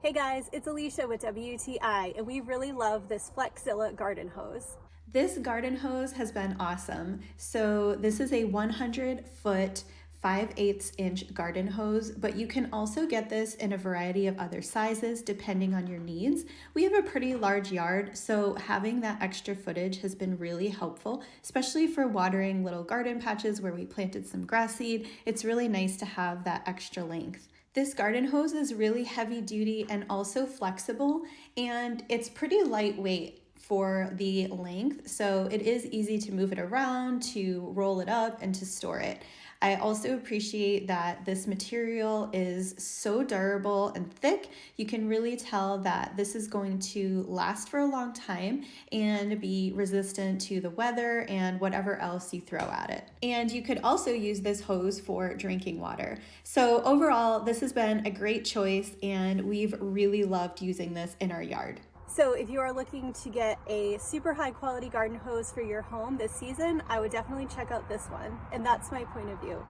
Hey guys, it's Alicia with WTI, and we really love this Flexzilla garden hose. This garden hose has been awesome. So this is a 100-foot 5/8 inch garden hose, but you can also get this in a variety of other sizes depending on your needs. We have a pretty large yard, so having that extra footage has been really helpful, especially for watering little garden patches where we planted some grass seed. It's really nice to have that extra length. This garden hose is really heavy duty and also flexible, and it's pretty lightweight for the length, so it is easy to move it around, to roll it up, and to store it. I also appreciate that this material is so durable and thick. You can really tell that this is going to last for a long time and be resistant to the weather and whatever else you throw at it. And you could also use this hose for drinking water. So overall, this has been a great choice, and we've really loved using this in our yard. So if you are looking to get a super high quality garden hose for your home this season, I would definitely check out this one. And that's my point of view.